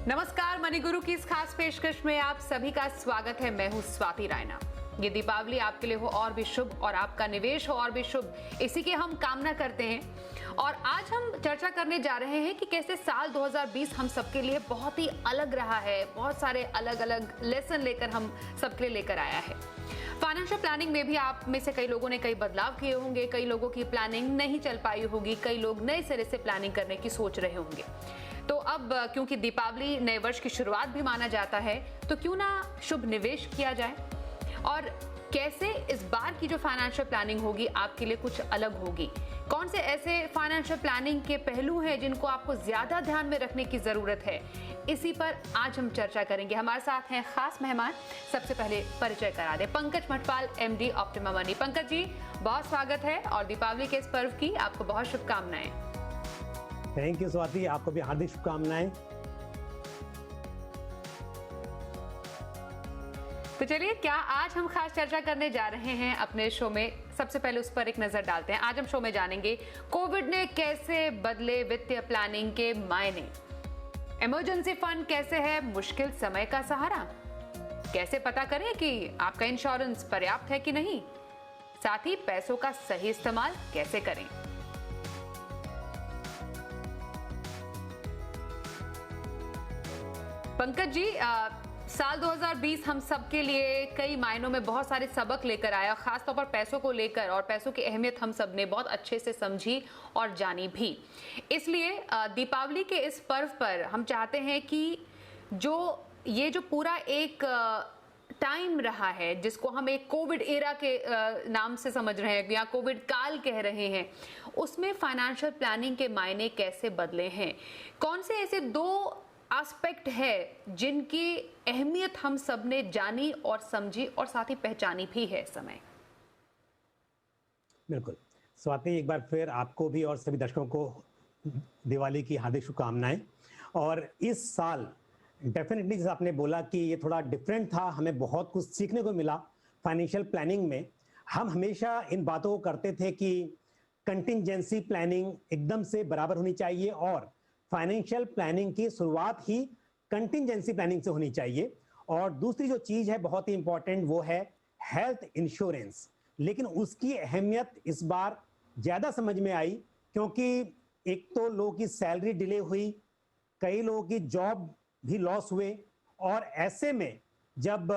नमस्कार, मनी गुरु की इस खास पेशकश में आप सभी का स्वागत है। मैं हूं स्वाति रायना। ये दीपावली आपके लिए हो और भी शुभ और आपका निवेश हो और भी शुभ, इसी की हम कामना करते हैं। और आज हम चर्चा करने जा रहे हैं कि कैसे साल 2020 हम सबके लिए बहुत ही अलग रहा है। बहुत सारे अलग अलग लेसन लेकर हम सबके लिए लेकर आया है। फाइनेंशियल प्लानिंग में भी आप में से कई लोगों ने कई बदलाव किए होंगे, कई लोगों की प्लानिंग नहीं चल पाई होगी, कई लोग नए सिरे से प्लानिंग करने की सोच रहे होंगे। तो अब क्योंकि दीपावली नए वर्ष की शुरुआत भी माना जाता है, तो क्यों ना शुभ निवेश किया जाए और कैसे इस बार की जो फाइनेंशियल प्लानिंग होगी आपके लिए कुछ अलग होगी। कौन से ऐसे फाइनेंशियल प्लानिंग के पहलू हैं जिनको आपको ज्यादा ध्यान में रखने की जरूरत है, इसी पर आज हम चर्चा करेंगे। हमारे साथ हैं खास मेहमान। सबसे पहले परिचय करा दे, Pankaj Mathpal, MD Optima money. Pankaj ji, बहुत स्वागत है और दीपावली के इस पर्व की आपको बहुत शुभकामनाएं। थैंक यू स्वाति, आपको भी हार्दिक शुभकामनाएं। तो चलिए, क्या आज हम खास चर्चा करने जा रहे हैं अपने शो में। सबसे पहले उस पर एक नजर डालते हैं। आज हम शो में जानेंगे कोविड ने कैसे बदले वित्तीय प्लानिंग के मायने। इमरजेंसी फंड कैसे है मुश्किल समय का सहारा। कैसे पता करें कि आपका इंश्योरेंस पर्याप्त है कि नहीं। साथ ही पैसों का सही इस्तेमाल कैसे करें। पंकज जी, साल 2020 हम सबके लिए कई मायनों में बहुत सारे सबक लेकर आया, खासतौर पर पैसों को लेकर, और पैसों की अहमियत हम सब ने बहुत अच्छे से समझी और जानी भी। इसलिए दीपावली के इस पर्व पर हम चाहते हैं कि जो पूरा एक टाइम रहा है, जिसको हम एक कोविड एरा के नाम से समझ रहे हैं या कोविड काल कह रहे हैं, उसमें फाइनेंशियल प्लानिंग के मायने कैसे बदले हैं। कौन से ऐसे दो एस्पेक्ट है जिनकी अहमियत हम सब ने जानी और समझी और साथ ही पहचानी भी है इस समय। बिल्कुल स्वाति, एक बार फिर आपको भी और सभी दर्शकों को दिवाली की हार्दिक शुभकामनाएं। और इस साल डेफिनेटली जैसे आपने बोला कि ये थोड़ा डिफरेंट था, हमें बहुत कुछ सीखने को मिला फाइनेंशियल प्लानिंग में। हम हमेशा इन बातों को करते थे कि कंटिंजेंसी प्लानिंग एकदम से बराबर होनी चाहिए और फाइनेंशियल प्लानिंग की शुरुआत ही कंटिंजेंसी प्लानिंग से होनी चाहिए। और दूसरी जो चीज है बहुत ही इंपॉर्टेंट, वो है हेल्थ इंश्योरेंस। लेकिन उसकी अहमियत इस बार ज्यादा समझ में आई, क्योंकि एक तो लोगों की सैलरी डिले हुई, कई लोगों की जॉब भी लॉस हुए, और ऐसे में जब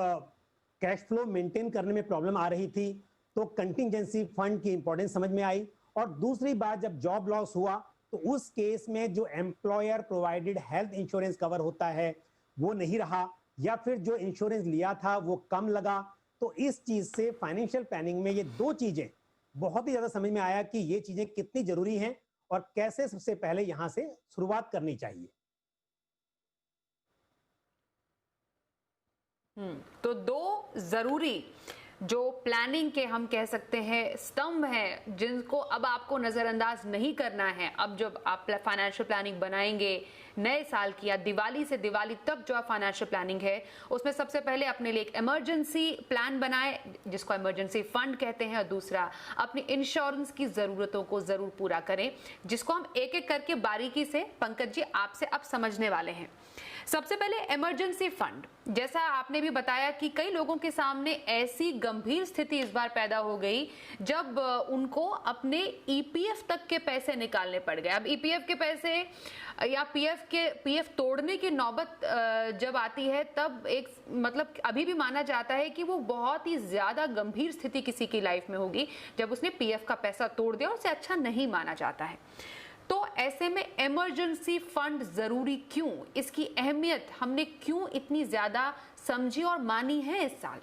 कैश फ्लो मेंटेन करने में प्रॉब्लम आ रही थी तो कंटिंजेंसी फंड की इंपॉर्टेंस समझ में आई। और दूसरी बात, जब जॉब लॉस हुआ तो उस केस में जो employer provided health insurance cover होता है वो नहीं रहा, या फिर जो इंश्योरेंस लिया था वो कम लगा। तो इस चीज से फाइनेंशियल प्लानिंग में ये दो चीजें बहुत ही ज्यादा समझ में आया कि ये चीजें कितनी जरूरी हैं और कैसे सबसे पहले यहां से शुरुआत करनी चाहिए। तो दो जरूरी जो प्लानिंग के हम कह सकते हैं स्तंभ हैं, जिनको अब आपको नजरअंदाज नहीं करना है। अब जब आप फाइनेंशियल प्लानिंग बनाएंगे नए साल की या दिवाली से दिवाली तक जो फाइनेंशियल प्लानिंग है, उसमें सबसे पहले अपने लिए एक इमरजेंसी प्लान बनाएं जिसको इमरजेंसी फंड कहते हैं, और दूसरा अपनी इंश्योरेंस की जरूरतों को जरूर पूरा करें, जिसको हम एक एक करके बारीकी से पंकज जी आपसे अब समझने वाले हैं। सबसे पहले इमरजेंसी फंड, जैसा आपने भी बताया कि कई लोगों के सामने ऐसी गंभीर स्थिति इस बार पैदा हो गई जब उनको अपने ईपीएफ तक के पैसे निकालने पड़ गए। अब ईपीएफ के पैसे या पीएफ तोड़ने की नौबत जब आती है, तब एक मतलब अभी भी माना जाता है कि वो बहुत ही ज्यादा गंभीर स्थिति किसी की लाइफ में होगी जब उसने पीएफ का पैसा तोड़ दिया, और उसे अच्छा नहीं माना जाता है। तो ऐसे में इमरजेंसी फंड जरूरी क्यों, इसकी अहमियत हमने क्यों इतनी ज्यादा समझी और मानी है इस साल।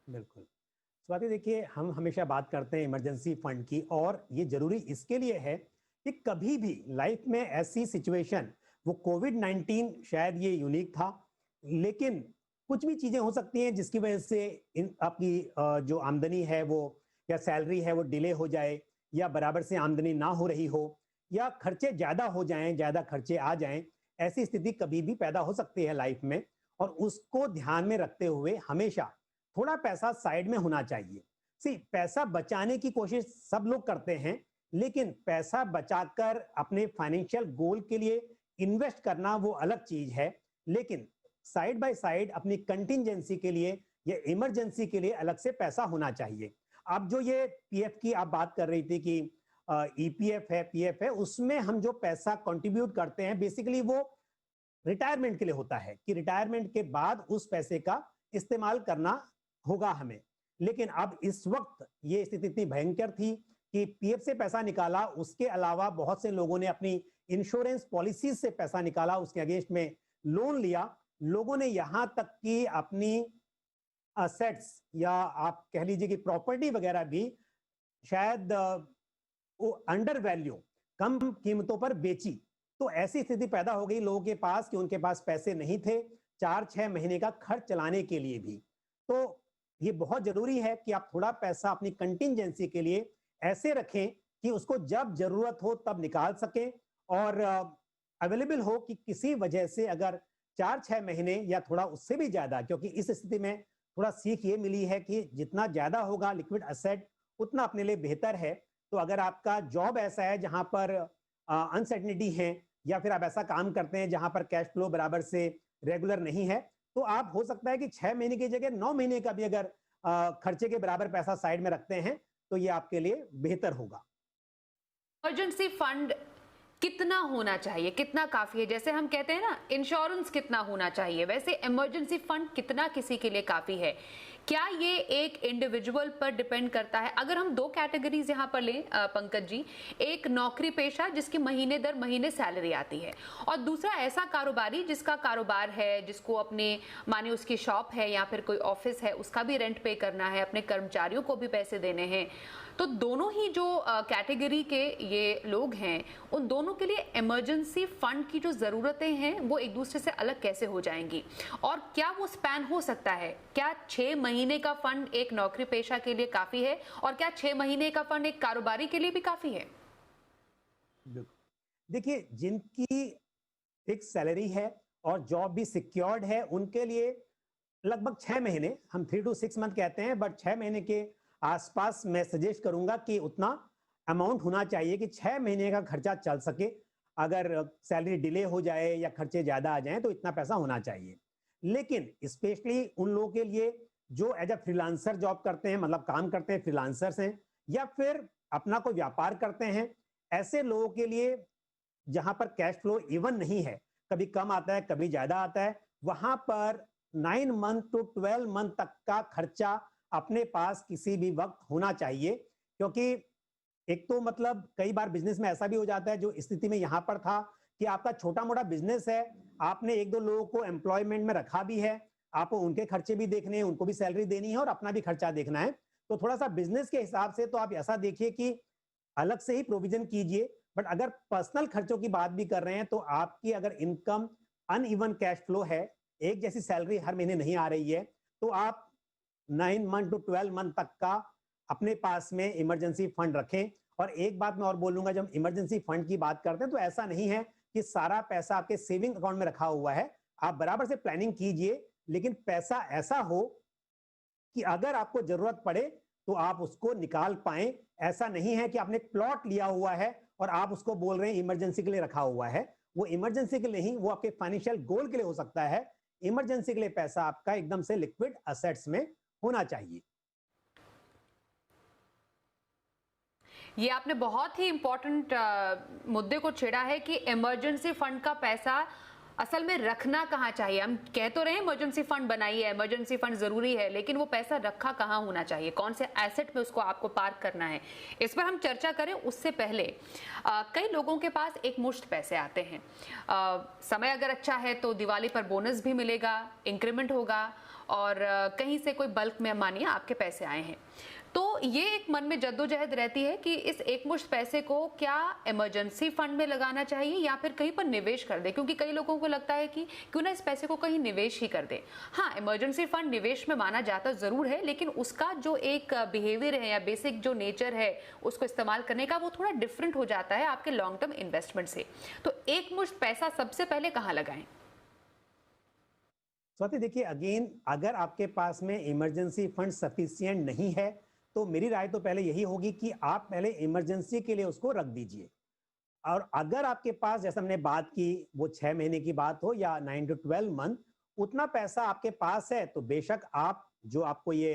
बिल्कुल स्वाति, देखिए हम हमेशा बात करते हैं इमरजेंसी फंड की, और ये जरूरी इसके लिए है कि कभी भी लाइफ में ऐसी सिचुएशन, वो कोविड-19 शायद ये यूनिक था, लेकिन कुछ भी चीजें हो सकती हैं जिसकी वजह से आपकी जो आमदनी है वो या सैलरी है वो डिले हो जाए, या बराबर से आमदनी ना हो रही हो, या खर्चे ज्यादा हो जाएं, ज्यादा खर्चे आ जाएं। ऐसी स्थिति कभी भी पैदा हो सकती है लाइफ में, और उसको ध्यान में रखते हुए हमेशा थोड़ा पैसा साइड में होना चाहिए। पैसा बचाने की कोशिश सब लोग करते हैं, लेकिन पैसा बचाकर अपने फाइनेंशियल गोल के लिए इन्वेस्ट करना वो अलग चीज है, लेकिन साइड बाय साइड अपनी कंटिंजेंसी के लिए या इमरजेंसी के लिए अलग से पैसा होना चाहिए। अब जो ये पीएफ की आप बात कर रही थी कि ईपीएफ है, पीएफ है, उसमें हम जो पैसा कंट्रीब्यूट करते हैं बेसिकली वो रिटायरमेंट के लिए होता है कि रिटायरमेंट के बाद उस पैसे का इस्तेमाल करना होगा हमें। लेकिन अब इस वक्त ये स्थिति इतनी भयंकर थी कि पीएफ से पैसा निकाला, उसके अलावा बहुत से लोगों ने अपनी इंश्योरेंस पॉलिसीज से पैसा निकाला, उसके अगेंस्ट में लोन लिया। लोगों ने यहां तक कि अपनी असेट्स या आप कह लीजिए कि प्रॉपर्टी वगैरह भी शायद वो अंडर वैल्यू, कम कीमतों पर बेची। तो ऐसी स्थिति पैदा हो गई लोगों के पास कि उनके पास पैसे नहीं थे 4-6 महीने का खर्च चलाने के लिए भी। तो ये बहुत जरूरी है कि आप थोड़ा पैसा अपनी कंटिंजेंसी के लिए ऐसे रखें कि उसको जब जरूरत हो तब निकाल सकें और अवेलेबल हो कि किसी वजह से अगर 4-6 महीने या थोड़ा उससे भी ज्यादा, क्योंकि इस स्थिति में थोड़ा सीख ये मिली है कि जितना ज्यादा होगा लिक्विड एसेट उतना अपने लिए बेहतर है। तो अगर आपका जॉब ऐसा है जहां पर अनसर्टेनिटी है या फिर आप ऐसा काम करते हैं जहां पर कैश फ्लो बराबर से रेगुलर नहीं है, तो आप हो सकता है कि 6 महीने की जगह 9 महीने का भी अगर खर्चे के बराबर पैसा साइड में रखते हैं तो ये आपके लिए बेहतर होगा। इमरजेंसी फंड कितना होना चाहिए, कितना काफी है? जैसे हम कहते हैं ना, इंश्योरेंस कितना होना चाहिए, वैसे इमरजेंसी फंड कितना किसी के लिए काफी है? क्या ये एक इंडिविजुअल पर डिपेंड करता है? अगर हम दो कैटेगरीज यहाँ पर लें पंकज जी, एक नौकरी पेशा जिसकी महीने दर महीने सैलरी आती है, और दूसरा ऐसा कारोबारी जिसका कारोबार है, जिसको अपने माने उसकी शॉप है या फिर कोई ऑफिस है, उसका भी रेंट पे करना है, अपने कर्मचारियों को भी पैसे देने हैं। तो दोनों ही जो कैटेगरी के ये लोग हैं, उन दोनों के लिए इमरजेंसी फंड की जो जरूरतें हैं वो एक दूसरे से अलग कैसे हो जाएंगी, और क्या वो स्पैन हो सकता है? क्या 6 महीने का फंड एक नौकरी पेशा के लिए काफी है, और क्या 6 महीने का फंड एक कारोबारी के लिए भी काफी है? देखिए, जिनकी फिक्स सैलरी है और जॉब भी सिक्योर्ड है, उनके लिए लगभग 6 महीने, हम 3 to 6 मंथ कहते हैं, बट 6 महीने के आसपास मैं सजेस्ट करूंगा कि उतना अमाउंट होना चाहिए कि 6 महीने का खर्चा चल सके। अगर सैलरी डिले हो जाए या खर्चे ज्यादा आ जाएं तो इतना पैसा होना चाहिए। लेकिन स्पेशली उन लोगों के लिए जो एज अ फ्रीलांसर जॉब करते हैं, मतलब काम करते हैं, फ्रीलांसर्स हैं, या फिर अपना कोई व्यापार करते हैं, ऐसे लोगों के लिए जहां पर कैश फ्लो इवन नहीं है, कभी कम आता है कभी ज्यादा आता है, वहां पर 9 मंथ टू 12 मंथ तक का खर्चा अपने पास किसी भी वक्त होना चाहिए। क्योंकि एक तो मतलब कई बार बिजनेस में ऐसा भी हो जाता है, जो स्थिति में यहां पर था कि आपका छोटा मोटा बिजनेस है, आपने 1-2 लोगों को एम्प्लॉयमेंट में रखा भी है, आपको उनके खर्चे भी देखने हैं, उनको भी सैलरी देनी है और अपना भी खर्चा देखना है। तो थोड़ा सा बिजनेस के हिसाब से तो आप ऐसा देखिए कि अलग से ही प्रोविजन कीजिए। बट अगर पर्सनल खर्चों की बात भी कर रहे हैं तो आपकी अगर इनकम अनइवन कैश फ्लो है, एक जैसी सैलरी हर महीने नहीं आ रही है, तो आप 9 मंथ टू 12 मंथ तक का अपने पास में इमरजेंसी फंड रखें। और एक बात मैं और बोलूंगा, जब इमरजेंसी फंड की बात करते हैं तो ऐसा नहीं है कि सारा पैसा आपके सेविंग अकाउंट में रखा हुआ है। आप बराबर से प्लानिंग कीजिए, लेकिन पैसा ऐसा हो कि अगर आपको जरूरत पड़े तो आप उसको निकाल पाएं। ऐसा नहीं है कि आपने प्लॉट लिया हुआ है और आप उसको बोल रहे हैं इमरजेंसी के लिए रखा हुआ है। वो इमरजेंसी के लिए नहीं, वो आपके फाइनेंशियल गोल के लिए हो सकता है। इमरजेंसी के लिए पैसा आपका एकदम से लिक्विड असेट्स में होना चाहिए। ये आपने बहुत ही इंपॉर्टेंट मुद्दे को छेड़ा है कि इमरजेंसी फंड का पैसा असल में रखना कहाँ चाहिए। हम कह तो रहे हैं इमरजेंसी फंड बनाइए, इमरजेंसी फंड जरूरी है, लेकिन वो पैसा रखा कहाँ होना चाहिए, कौन से एसेट पे उसको आपको पार्क करना है, इस पर हम चर्चा करें। उससे पहले कई लोगों के पास एक मुश्त पैसे आते हैं। समय अगर अच्छा है तो दिवाली पर बोनस भी मिलेगा, इंक्रीमेंट होगा, और कहीं से कोई बल्क में मानिए आपके पैसे आए हैं, तो ये एक मन में जद्दोजहद रहती है कि इस एकमुश्त पैसे को क्या इमरजेंसी फंड में लगाना चाहिए या फिर कहीं पर निवेश कर दे, क्योंकि कई लोगों को लगता है कि क्यों ना इस पैसे को कहीं निवेश ही कर दे। हाँ, इमरजेंसी फंड निवेश में माना जाता जरूर है, लेकिन उसका जो एक बिहेवियर है या बेसिक जो नेचर है उसको इस्तेमाल करने का, वो थोड़ा डिफरेंट हो जाता है आपके लॉन्ग टर्म इन्वेस्टमेंट से। तो एकमुश्त पैसा सबसे पहले कहाँ लगाएं? स्वाति, देखिए, अगेन अगर आपके पास में इमरजेंसी फंड सफिशिएंट नहीं है तो मेरी राय तो पहले यही होगी कि आप पहले इमरजेंसी के लिए उसको रख दीजिए। और अगर आपके पास, जैसे हमने बात की, वो 6 महीने की बात हो या 9 to 12 मंथ, उतना पैसा आपके पास है तो बेशक आप जो आपको ये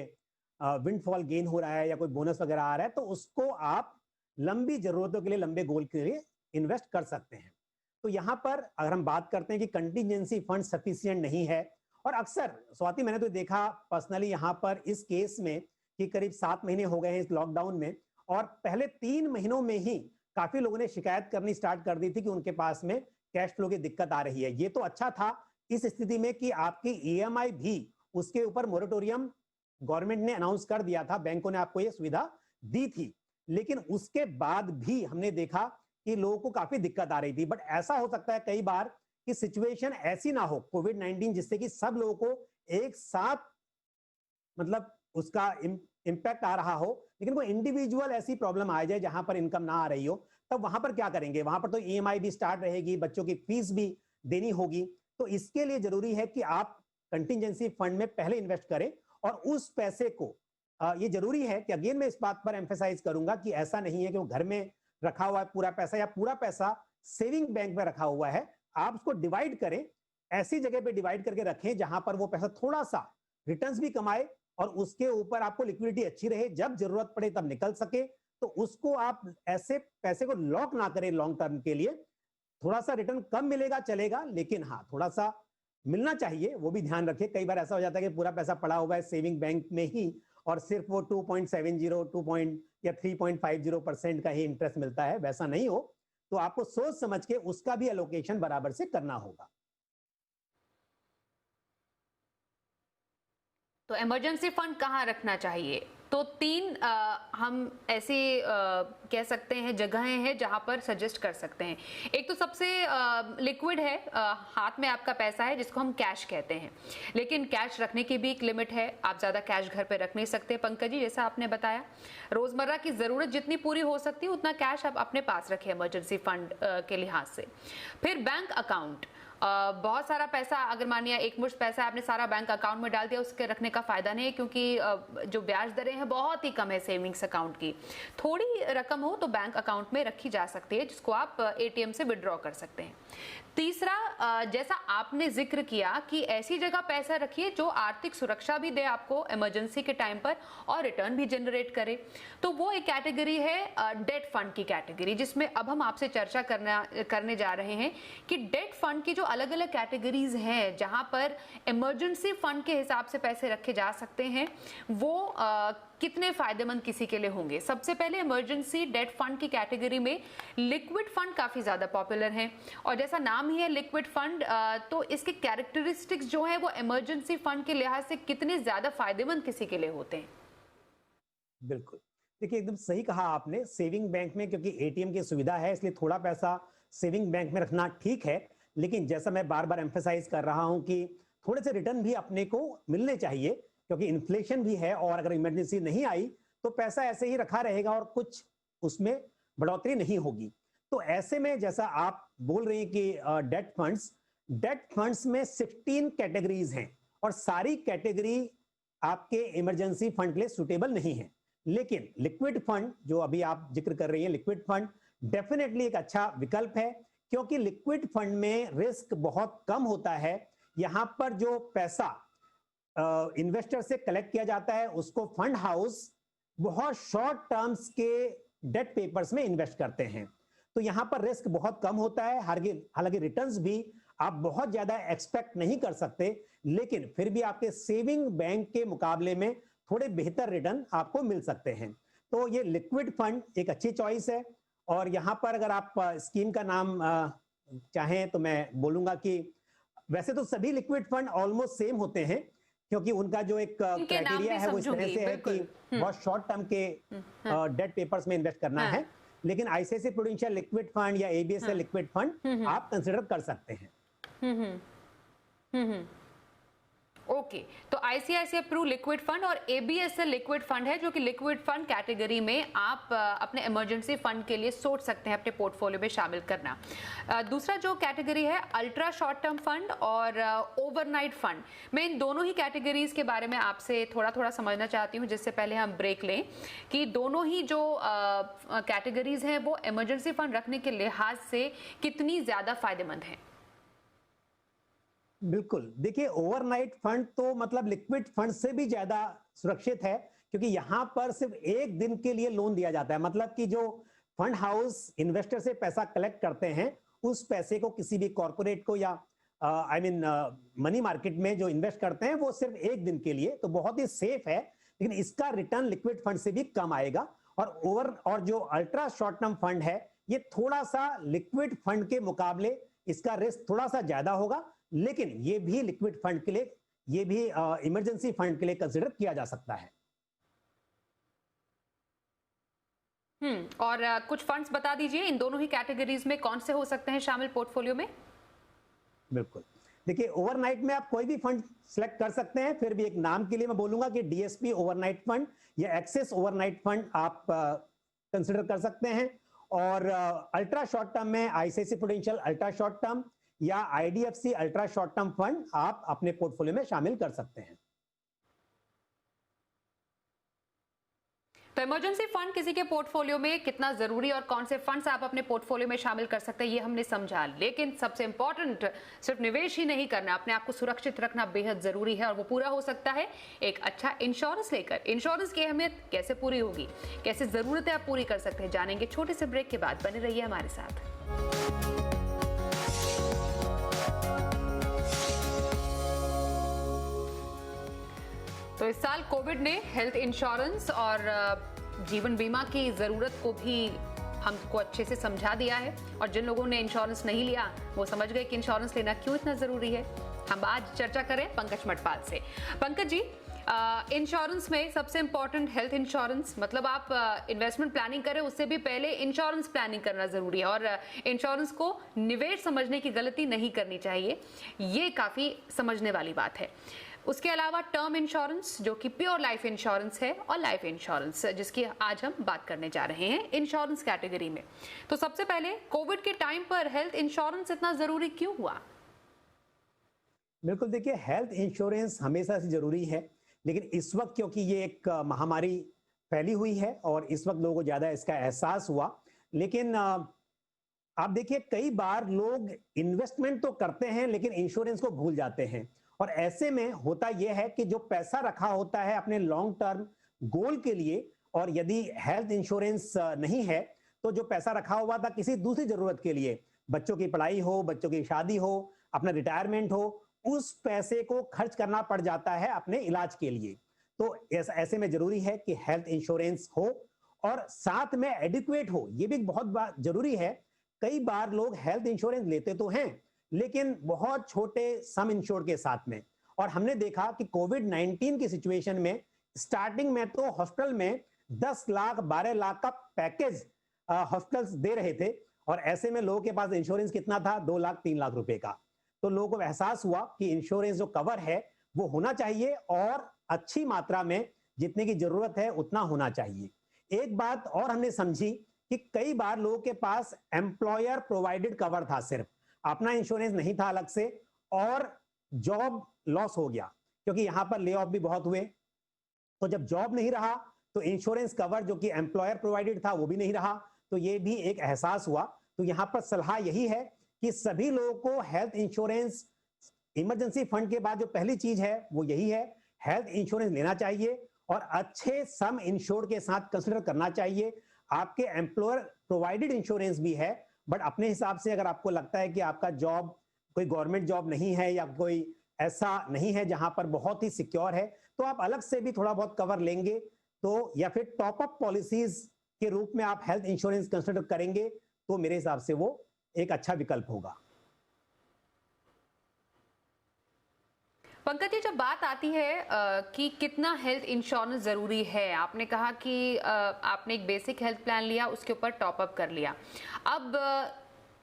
विंडफॉल गेन हो रहा है या कोई बोनस वगैरह आ रहा है तो उसको आप लंबी जरूरतों के लिए, लंबे गोल के लिए इन्वेस्ट कर सकते हैं। तो यहाँ पर अगर हम बात करते हैं कि कंटीजेंसी फंड सफिशिएंट नहीं है, और अक्सर स्वाति मैंने तो देखा पर्सनली यहाँ पर इस केस में कि करीब 7 महीने हो गए हैं इस लॉकडाउन में, और पहले 3 महीनों में ही काफी लोगों ने शिकायत करनी स्टार्ट कर दी थी कि उनके पास में कैश फ्लो की दिक्कत आ रही है। ये तो अच्छा था इस स्थिति में कि आपकी ईएमआई भी, उसके ऊपर मोरेटोरियम गवर्नमेंट ने अनाउंस कर दिया था, बैंकों ने आपको ये सुविधा दी थी, लेकिन उसके बाद भी हमने देखा कि लोगों को काफी दिक्कत आ रही थी। बट ऐसा हो सकता है कई बार कि सिचुएशन ऐसी ना हो कोविड-19 जिससे कि सब लोगों को एक साथ मतलब उसका इम्पैक्ट आ रहा हो, लेकिन कोई इंडिविजुअल ऐसी प्रॉब्लम आ जाए जहां पर इनकम ना आ रही हो, तब वहां पर क्या करेंगे? वहां पर तो ईएमआई भी स्टार्ट रहेगी, बच्चों की फीस भी देनी होगी। तो इसके लिए जरूरी है कि आप कंटिजेंसी फंड में पहले इन्वेस्ट करें, और उस पैसे को ये जरूरी है कि अगेन मैं इस बात पर एम्फेसाइज करूंगा कि ऐसा नहीं है कि वो घर में रखा हुआ है पूरा पैसा, या पूरा पैसा सेविंग बैंक में रखा हुआ है। आप उसको डिवाइड करें, ऐसी जगह पे डिवाइड करके रखें जहां पर वो पैसा थोड़ा सा रिटर्न्स भी कमाए और उसके ऊपर आपको लिक्विडिटी अच्छी रहे, जब जरूरत पड़े तब निकल सके। तो उसको आप ऐसे पैसे को लॉक ना करें लॉन्ग टर्म के लिए। थोड़ा सा रिटर्न कम मिलेगा चलेगा, लेकिन हाँ थोड़ा सा मिलना चाहिए, वो भी ध्यान रखें। कई बार ऐसा हो जाता है कि पूरा पैसा पड़ा हुआ है सेविंग बैंक में ही और सिर्फ वो 2.70 2 या 3.50% का ही इंटरेस्ट मिलता है, वैसा नहीं हो। तो आपको सोच समझ के उसका भी एलोकेशन बराबर से करना होगा। तो इमरजेंसी फंड कहाँ रखना चाहिए? तो 3 हम ऐसे कह सकते हैं जगहें हैं जहां पर सजेस्ट कर सकते हैं। एक तो सबसे लिक्विड है, हाथ में आपका पैसा है जिसको हम कैश कहते हैं, लेकिन कैश रखने की भी एक लिमिट है। आप ज्यादा कैश घर पे रख नहीं सकते पंकज जी, जैसा आपने बताया। रोजमर्रा की जरूरत जितनी पूरी हो सकती है उतना कैश आप अपने पास रखें इमरजेंसी फंड के लिहाज से। फिर बैंक अकाउंट, बहुत सारा पैसा, अगर मानिए एक मुश्त पैसा आपने सारा बैंक अकाउंट में डाल दिया, उसके रखने का फायदा नहीं है, क्योंकि जो ब्याज दरें हैं बहुत ही कम है सेविंग्स अकाउंट की। थोड़ी रकम हो तो बैंक अकाउंट में रखी जा सकती है, जिसको आप एटीएम से विड्रॉ कर सकते हैं। तीसरा, जैसा आपने जिक्र किया कि ऐसी जगह पैसा रखिए जो आर्थिक सुरक्षा भी दे आपको इमरजेंसी के टाइम पर और रिटर्न भी जनरेट करे। तो वो एक कैटेगरी है डेट फंड की कैटेगरी, जिसमें अब हम आपसे चर्चा करने जा रहे हैं कि डेट फंड की जो अलग अलग कैटेगरीज हैं जहां पर इमरजेंसी फंड के हिसाब से पैसे रखे जा सकते हैं, वो कितने फायदेमंद किसी के लिए होंगे। सबसे पहले इमरजेंसी डेट फंड की कैटेगरी में लिक्विड फंड काफी ज्यादा पॉपुलर हैं, और जैसा नाम ही है लिक्विड फंड, तो इसके कैरेक्टरिस्टिक्स जो है वो इमरजेंसी फंड के लिहाज से कितने ज्यादा फायदेमंद किसी के लिए होते हैं। बिल्कुल, देखिए एकदम सही कहा आपने। सेविंग बैंक में क्योंकि एटीएम की सुविधा है इसलिए थोड़ा पैसा सेविंग बैंक में रखना ठीक है, लेकिन जैसा मैं बार बार एम्फेसाइज कर रहा हूं कि थोड़े से रिटर्न भी अपने को मिलने चाहिए, क्योंकि इन्फ्लेशन भी है और अगर इमरजेंसी नहीं आई तो पैसा ऐसे ही रखा रहेगा और कुछ उसमें बढ़ोतरी नहीं होगी। तो ऐसे में जैसा आप बोल रहे हैं कि डेट फंड्स में 16 कैटेगरीज हैं और सारी कैटेगरी आपके इमरजेंसी फंड के लिए सुटेबल नहीं है। लेकिन लिक्विड फंड जो अभी आप जिक्र कर रही हैं, लिक्विड फंड डेफिनेटली एक अच्छा विकल्प है, क्योंकि लिक्विड फंड में रिस्क बहुत कम होता है। यहां पर जो पैसा इन्वेस्टर से कलेक्ट किया जाता है उसको फंड हाउस बहुत शॉर्ट टर्म्स के डेट पेपर्स में इन्वेस्ट करते हैं, तो यहां पर रिस्क बहुत कम होता है। हालांकि रिटर्न्स भी आप बहुत ज्यादा एक्सपेक्ट नहीं कर सकते, लेकिन फिर भी आपके सेविंग बैंक के मुकाबले में थोड़े बेहतर रिटर्न आपको मिल सकते हैं। तो ये लिक्विड फंड एक अच्छी चॉइस है। और यहाँ पर अगर आप स्कीम का नाम चाहें तो मैं बोलूंगा कि वैसे तो सभी लिक्विड फंड ऑलमोस्ट सेम होते हैं, क्योंकि उनका जो एक क्राइटेरिया है वो इस तरह से है कि बहुत शॉर्ट टर्म के डेट पेपर्स में इन्वेस्ट करना है। लेकिन आईसीआईसीआई प्रूडेंशियल लिक्विड फंड या एबीएसएल लिक्विड फंड आप कंसिडर कर सकते हैं। ओके, तो आईसीआईसीआई प्रू लिक्विड फंड और एबीएसएल लिक्विड फंड है, जो कि लिक्विड फंड कैटेगरी में आप अपने इमरजेंसी फंड के लिए सोच सकते हैं अपने पोर्टफोलियो में शामिल करना। दूसरा जो कैटेगरी है अल्ट्रा शॉर्ट टर्म फंड और ओवरनाइट फंड। मैं इन दोनों ही कैटेगरीज के बारे में आपसे थोड़ा थोड़ा समझना चाहती हूँ, जिससे पहले हम ब्रेक लें, कि दोनों ही जो कैटेगरीज हैं वो इमरजेंसी फंड रखने के लिहाज से कितनी ज्यादा फायदेमंद है। बिल्कुल, देखिए ओवरनाइट फंड तो मतलब लिक्विड फंड से भी ज्यादा सुरक्षित है, क्योंकि यहाँ पर सिर्फ एक दिन के लिए लोन दिया जाता है। मतलब कि जो फंड हाउस इन्वेस्टर से पैसा कलेक्ट करते हैं, उस पैसे को किसी भी कॉर्पोरेट को या मनी मार्केट में जो इन्वेस्ट करते हैं, वो सिर्फ एक दिन के लिए, तो बहुत ही सेफ है। लेकिन इसका रिटर्न लिक्विड फंड से भी कम आएगा। और जो अल्ट्रा शॉर्ट टर्म फंड है, ये थोड़ा सा लिक्विड फंड के मुकाबले इसका रिस्क थोड़ा सा ज्यादा होगा, लेकिन ये भी लिक्विड फंड के लिए, ये भी इमरजेंसी फंड के लिए कंसिडर किया जा सकता है। और कुछ फंड्स बता दीजिए इन दोनों ही कैटेगरीज में कौन से हो सकते हैं शामिल पोर्टफोलियो में। बिल्कुल, देखिए ओवरनाइट में आप कोई भी फंड सिलेक्ट कर सकते हैं। फिर भी एक नाम के लिए मैं बोलूंगा कि डीएसपी ओवरनाइट फंड या एक्सेस ओवरनाइट फंड आप कंसिडर कर सकते हैं। और अल्ट्रा शॉर्ट टर्म में ICICI Prudential ultra short term या IDFC ultra short term fund आप अपने पोर्टफोलियो में शामिल कर सकते हैं। तो इमरजेंसी फंड किसी के पोर्टफोलियो में कितना जरूरी और कौन से फंड्स आप अपने पोर्टफोलियो में शामिल कर सकते हैं, ये हमने समझा। लेकिन सबसे इंपॉर्टेंट सिर्फ निवेश ही नहीं करना, अपने आप को सुरक्षित रखना बेहद जरूरी है, और वो पूरा हो सकता है एक अच्छा इंश्योरेंस लेकर। इंश्योरेंस की अहमियत कैसे पूरी होगी, कैसे जरूरतें आप पूरी कर सकते हैं, जानेंगे छोटे से ब्रेक के बाद। बने रहिए हमारे साथ। तो इस साल कोविड ने हेल्थ इंश्योरेंस और जीवन बीमा की ज़रूरत को भी हमको अच्छे से समझा दिया है, और जिन लोगों ने इंश्योरेंस नहीं लिया वो समझ गए कि इंश्योरेंस लेना क्यों इतना ज़रूरी है। हम आज चर्चा करें पंकज मटपाल से। पंकज जी, इंश्योरेंस में सबसे इंपॉर्टेंट हेल्थ इंश्योरेंस, मतलब आप इन्वेस्टमेंट प्लानिंग करें उससे भी पहले इंश्योरेंस प्लानिंग करना ज़रूरी है, और इंश्योरेंस को निवेश समझने की गलती नहीं करनी चाहिए, ये काफ़ी समझने वाली बात है। उसके अलावा टर्म इंश्योरेंस जो कि प्योर लाइफ इंश्योरेंस है, और लाइफ इंश्योरेंस जिसकी आज हम बात करने जा रहे हैं इंश्योरेंस कैटेगरी में। तो सबसे पहले कोविड के टाइम पर हेल्थ इंश्योरेंस इतना जरूरी क्यों हुआ? बिल्कुल, देखिए हेल्थ इंश्योरेंस हमेशा से जरूरी है, लेकिन इस वक्त क्योंकि ये एक महामारी फैली हुई है और इस वक्त लोगों को ज्यादा इसका एहसास हुआ। लेकिन आप देखिए कई बार लोग इन्वेस्टमेंट तो करते हैं लेकिन इंश्योरेंस को भूल जाते हैं, और ऐसे में होता यह है कि जो पैसा रखा होता है अपने लॉन्ग टर्म गोल के लिए, और यदि हेल्थ इंश्योरेंस नहीं है तो जो पैसा रखा हुआ था किसी दूसरी जरूरत के लिए, बच्चों की पढ़ाई हो, बच्चों की शादी हो, अपना रिटायरमेंट हो, उस पैसे को खर्च करना पड़ जाता है अपने इलाज के लिए। तो ऐसे में जरूरी है कि हेल्थ इंश्योरेंस हो और साथ में एडिक्वेट हो, ये भी बहुत जरूरी है। कई बार लोग हेल्थ इंश्योरेंस लेते तो हैं लेकिन बहुत छोटे सम इंश्योर्ड के साथ में, और हमने देखा कि कोविड-19 की सिचुएशन में स्टार्टिंग में तो हॉस्पिटल में 10 लाख 12 लाख का पैकेज हॉस्पिटल्स दे रहे थे, और ऐसे में लोगों के पास इंश्योरेंस कितना था, 2 लाख 3 लाख रुपए का। तो लोगों को एहसास हुआ कि इंश्योरेंस जो कवर है वो होना चाहिए, और अच्छी मात्रा में, जितने की जरूरत है उतना होना चाहिए। एक बात और हमने समझी कि कई बार लोगों के पास एम्प्लॉयर प्रोवाइडेड कवर था, सिर्फ अपना इंश्योरेंस नहीं था अलग से, और जॉब लॉस हो गया क्योंकि यहां पर ले ऑफ भी बहुत हुए। तो जब जॉब नहीं रहा तो इंश्योरेंस कवर जो कि एम्प्लॉयर प्रोवाइडेड था वो भी नहीं रहा, तो ये भी एक एहसास हुआ। तो यहां पर सलाह यही है कि सभी लोगों को हेल्थ इंश्योरेंस, इमरजेंसी फंड के बाद जो पहली चीज है वो यही है, हेल्थ इंश्योरेंस लेना चाहिए, और अच्छे सम इंश्योर्ड के साथ कंसिडर करना चाहिए। आपके एम्प्लॉयर प्रोवाइडेड इंश्योरेंस भी है, बट अपने हिसाब से अगर आपको लगता है कि आपका जॉब कोई गवर्नमेंट जॉब नहीं है या कोई ऐसा नहीं है जहां पर बहुत ही सिक्योर है, तो आप अलग से भी थोड़ा बहुत कवर लेंगे, तो या फिर टॉप अप पॉलिसीज के रूप में आप हेल्थ इंश्योरेंस कंसिडर करेंगे, तो मेरे हिसाब से वो एक अच्छा विकल्प होगा। पंकज जी, जब बात आती है कि कितना हेल्थ इंश्योरेंस जरूरी है, आपने कहा कि आपने एक बेसिक हेल्थ प्लान लिया, उसके ऊपर टॉप अप कर लिया। अब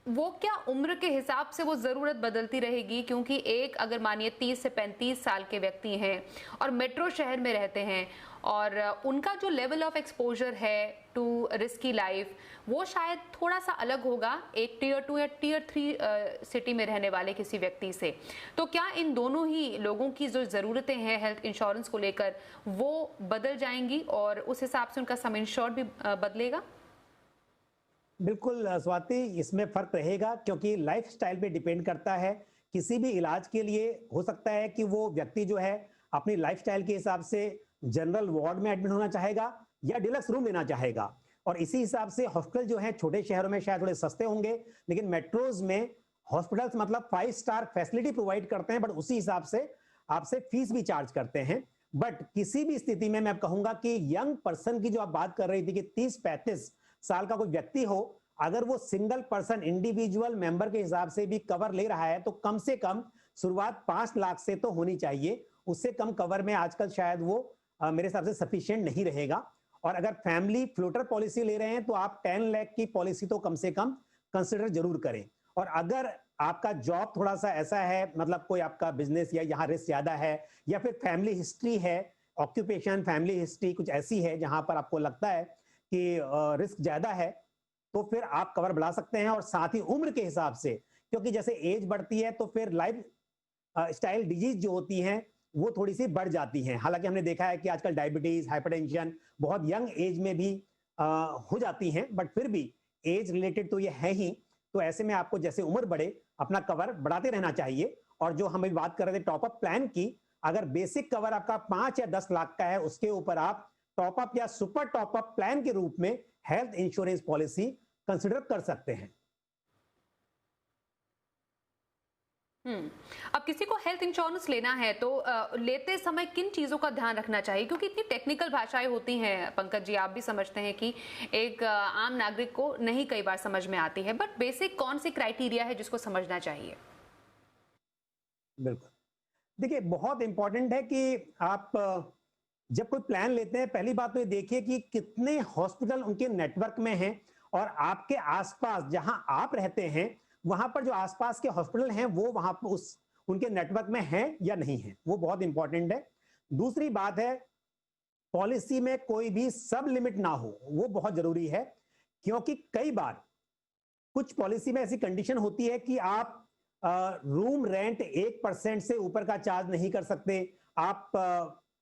वो क्या उम्र के हिसाब से वो ज़रूरत बदलती रहेगी? क्योंकि एक अगर मानिए 30 से 35 साल के व्यक्ति हैं और मेट्रो शहर में रहते हैं और उनका जो लेवल ऑफ एक्सपोज़र है टू रिस्की लाइफ, वो शायद थोड़ा-सा अलग होगा एक टियर 2 या टियर 3 सिटी में रहने वाले किसी व्यक्ति से। तो क्या इन दोनों ही लोगों की जो ज़रूरतें हैं हेल्थ इंश्योरेंस को लेकर, वो बदल जाएँगी और उस हिसाब से उनका सम इंश्योर्ड भी बदलेगा? बिल्कुल स्वाति, इसमें फर्क रहेगा क्योंकि लाइफस्टाइल पे डिपेंड करता है। किसी भी इलाज के लिए हो सकता है कि वो व्यक्ति जो है अपनी लाइफस्टाइल के हिसाब से जनरल वार्ड में एडमिट होना चाहेगा या डिलक्स रूम लेना चाहेगा। और इसी हिसाब से हॉस्पिटल जो है छोटे शहरों में शायद थोड़े सस्ते होंगे, लेकिन मेट्रोज में हॉस्पिटल्स मतलब 5 स्टार फैसिलिटी प्रोवाइड करते हैं, बट उसी हिसाब से आपसे फीस भी चार्ज करते हैं। बट किसी भी स्थिति में मैं कहूंगा कि यंग पर्सन की जो आप बात कर रही थी कि 30-35 साल का कोई व्यक्ति हो, अगर वो सिंगल पर्सन इंडिविजुअल मेंबर के हिसाब से भी कवर ले रहा है तो कम से कम शुरुआत 5 लाख से तो होनी चाहिए। उससे कम कवर में आजकल शायद वो मेरे हिसाब से सफिशिएंट नहीं रहेगा। और अगर फैमिली फ्लोटर पॉलिसी ले रहे हैं तो आप 10 लाख की पॉलिसी तो कम से कम कंसिडर जरूर करें। और अगर आपका जॉब थोड़ा सा ऐसा है, मतलब कोई आपका बिजनेस या यहाँ रिस्क ज्यादा है, या फिर फैमिली हिस्ट्री है, ऑक्यूपेशन फैमिली हिस्ट्री कुछ ऐसी है जहां पर आपको लगता है कि रिस्क ज्यादा है, तो फिर आप कवर बढ़ा सकते हैं। और साथ ही उम्र के हिसाब से, क्योंकि जैसे एज बढ़ती है तो फिर लाइफ स्टाइल डिजीज जो होती हैं वो थोड़ी सी बढ़ जाती हैं। हालांकि हमने देखा है कि आजकल डायबिटीज, हाइपरटेंशन बहुत यंग एज में भी हो जाती हैं, बट फिर भी एज रिलेटेड तो ये है ही। तो ऐसे में आपको जैसे उम्र बढ़े अपना कवर बढ़ाते रहना चाहिए। और जो हम बात कर रहे थे टॉप अप प्लान की, अगर बेसिक कवर आपका 5 या 10 लाख का है, उसके ऊपर आप टॉप अप या सुपर टॉप अप प्लान के रूप में हेल्थ इंश्योरेंस पॉलिसी कंसिडर कर सकते हैं। अब किसी को हेल्थ इंश्योरेंस लेना है तो लेते समय किन चीजों का ध्यान रखना चाहिए? क्योंकि इतनी टेक्निकल भाषाएं होती हैं पंकज जी, आप भी समझते हैं कि एक आम नागरिक को नहीं कई बार समझ में आती है, बट बेसिक कौन सी क्राइटेरिया है जिसको समझना चाहिए? बिल्कुल, देखिए बहुत इंपॉर्टेंट है कि आप जब कोई प्लान लेते हैं, पहली बात तो ये देखिए कि कितने हॉस्पिटल उनके नेटवर्क में हैं और आपके आसपास जहां आप रहते हैं वहां पर जो आसपास के हॉस्पिटल हैं वो वहां पर उस उनके नेटवर्क में हैं या नहीं है, वो बहुत इंपॉर्टेंट है। दूसरी बात है, पॉलिसी में कोई भी सब लिमिट ना हो, वो बहुत जरूरी है। क्योंकि कई बार कुछ पॉलिसी में ऐसी कंडीशन होती है कि आप रूम रेंट 1% से ऊपर का चार्ज नहीं कर सकते, आप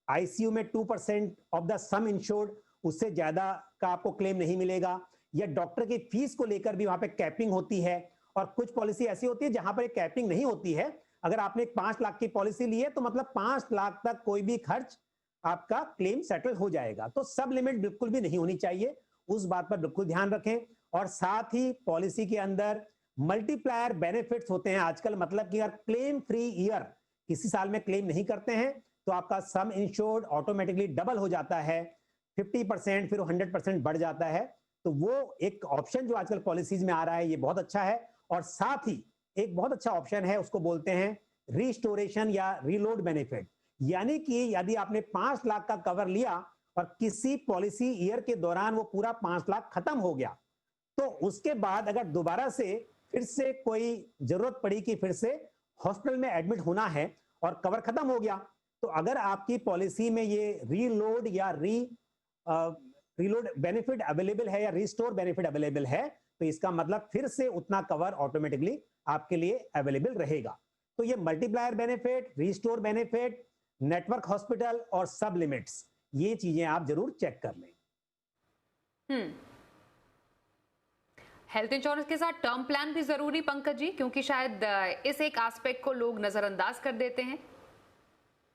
आईसीयू में 2% ऑफ द सम इंश्योर्ड, उससे ज्यादा का आपको क्लेम नहीं मिलेगा, या डॉक्टर की फीस को लेकर भी वहां पे कैपिंग होती है। और कुछ पॉलिसी ऐसी होती है जहां पर कैपिंग नहीं होती है। अगर आपने 5 लाख की पॉलिसी ली है तो मतलब 5 लाख तक कोई भी खर्च आपका क्लेम सेटल हो जाएगा। तो सब लिमिट बिल्कुल भी नहीं होनी चाहिए, उस बात पर बिल्कुल ध्यान रखें। और साथ ही पॉलिसी के अंदर मल्टीप्लायर बेनिफिट्स होते हैं आजकल, मतलब कि अगर क्लेम फ्री ईयर किसी साल में क्लेम नहीं करते हैं तो आपका सम इंश्योर्ड ऑटोमेटिकली डबल हो जाता है, 50% फिर 100% बढ़ जाता है। तो वो एक ऑप्शन जो आजकल पॉलिसीज में आ रहा है, ये बहुत अच्छा है। और साथ ही एक बहुत अच्छा ऑप्शन है, उसको बोलते हैं रिस्टोरेशन या रीलोड बेनिफिट। यानी कि यदि आपने 5 लाख का कवर लिया और किसी पॉलिसी ईयर के दौरान वो पूरा 5 लाख खत्म हो गया, तो उसके बाद अगर दोबारा से फिर से कोई जरूरत पड़ी कि फिर से हॉस्पिटल में एडमिट होना है और कवर खत्म हो गया, तो अगर आपकी पॉलिसी में ये रीलोड या रीलोड बेनिफिट अवेलेबल है या रिस्टोर बेनिफिट अवेलेबल है, तो इसका मतलब फिर से उतना कवर ऑटोमेटिकली आपके लिए अवेलेबल रहेगा। तो ये multiplier benefit, restore benefit, network hospital और सब लिमिट्स, ये चीजें आप जरूर चेक कर लें। हेल्थ इंश्योरेंस के साथ टर्म प्लान भी जरूरी पंकज जी, क्योंकि शायद इस एक एस्पेक्ट को लोग नजरअंदाज कर देते हैं।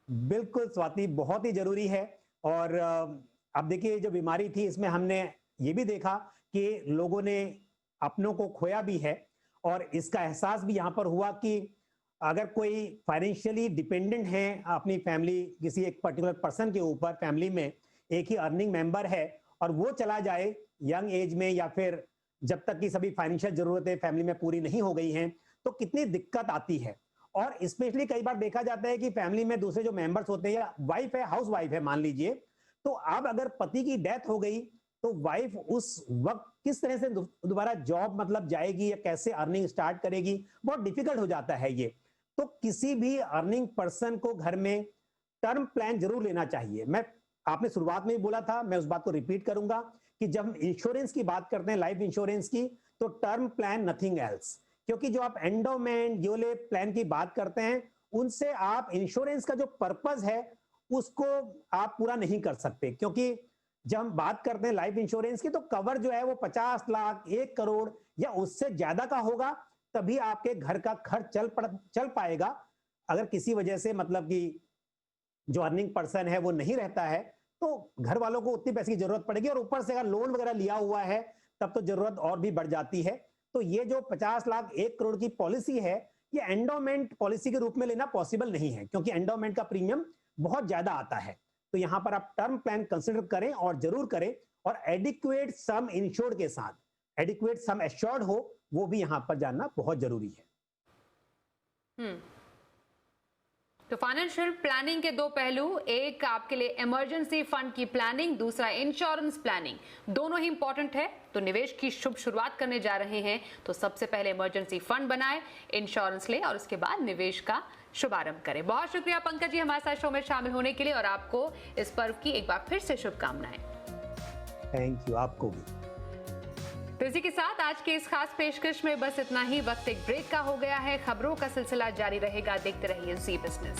बिल्कुल स्वाति, बहुत ही जरूरी है। और अब देखिए, जो बीमारी थी इसमें हमने ये भी देखा कि लोगों ने अपनों को खोया भी है, और इसका एहसास भी यहाँ पर हुआ कि अगर कोई फाइनेंशियली डिपेंडेंट है अपनी फैमिली, किसी एक पर्टिकुलर पर्सन के ऊपर, फैमिली में एक ही अर्निंग मेंबर है और वो चला जाए यंग एज में, या फिर जब तक कि सभी फाइनेंशियल जरूरतें फैमिली में पूरी नहीं हो गई हैं, तो कितनी दिक्कत आती है। और स्पेशली कई बार देखा जाता है कि फैमिली में दूसरे जो मेंबर्स होते हैं, या वाइफ है, हाउस वाइफ है मान लीजिए, तो अब अगर पति की डेथ हो गई तो वाइफ उस वक्त किस तरह से दोबारा जॉब मतलब जाएगी या कैसे अर्निंग स्टार्ट करेगी, बहुत डिफिकल्ट हो जाता है ये। तो किसी भी अर्निंग पर्सन को घर में टर्म प्लान जरूर लेना चाहिए। आपने शुरुआत में ही बोला था, मैं उस बात को रिपीट करूंगा कि जब हम इंश्योरेंस की बात करते हैं, लाइफ इंश्योरेंस की, तो टर्म प्लान नथिंग एल्स। क्योंकि जो आप एंडोमेंट योले प्लान की बात करते हैं, उनसे आप इंश्योरेंस का जो पर्पस है उसको आप पूरा नहीं कर सकते। क्योंकि जब हम बात करते हैं लाइफ इंश्योरेंस की, तो कवर जो है वो 50 लाख, 1 करोड़ या उससे ज्यादा का होगा, तभी आपके घर का खर्च चल पाएगा। अगर किसी वजह से मतलब कि जो अर्निंग पर्सन है वो नहीं रहता है, तो घर वालों को उतनी पैसे की जरूरत पड़ेगी, और ऊपर से अगर लोन वगैरह लिया हुआ है तब तो जरूरत और भी बढ़ जाती है। तो ये जो 50 लाख, 1 करोड़ की पॉलिसी है, ये एंडोमेंट पॉलिसी के रूप में लेना पॉसिबल नहीं है, क्योंकि एंडोमेंट का प्रीमियम बहुत ज्यादा आता है। तो यहां पर आप टर्म प्लान कंसिडर करें और जरूर करें, और एडिक्वेट सम इंश्योर्ड के साथ एडिक्वेट सम एश्योर्ड हो, वो भी यहां पर जानना बहुत जरूरी है। तो फाइनेंशियल प्लानिंग के दो पहलू, एक आपके लिए इमरजेंसी फंड की प्लानिंग, दूसरा इंश्योरेंस प्लानिंग, दोनों ही इंपॉर्टेंट है। तो निवेश की शुभ शुरुआत करने जा रहे हैं तो सबसे पहले इमरजेंसी फंड बनाएं, इंश्योरेंस ले और उसके बाद निवेश का शुभारंभ करें। बहुत शुक्रिया पंकज जी हमारे साथ शो में शामिल होने के लिए, और आपको इस पर्व की एक बार फिर से शुभकामनाएं। थैंक यू, आपको भी। तो इसी के साथ आज के इस खास पेशकश में बस इतना ही। वक्त एक ब्रेक का हो गया है, खबरों का सिलसिला जारी रहेगा। देखते रहिए जी बिजनेस।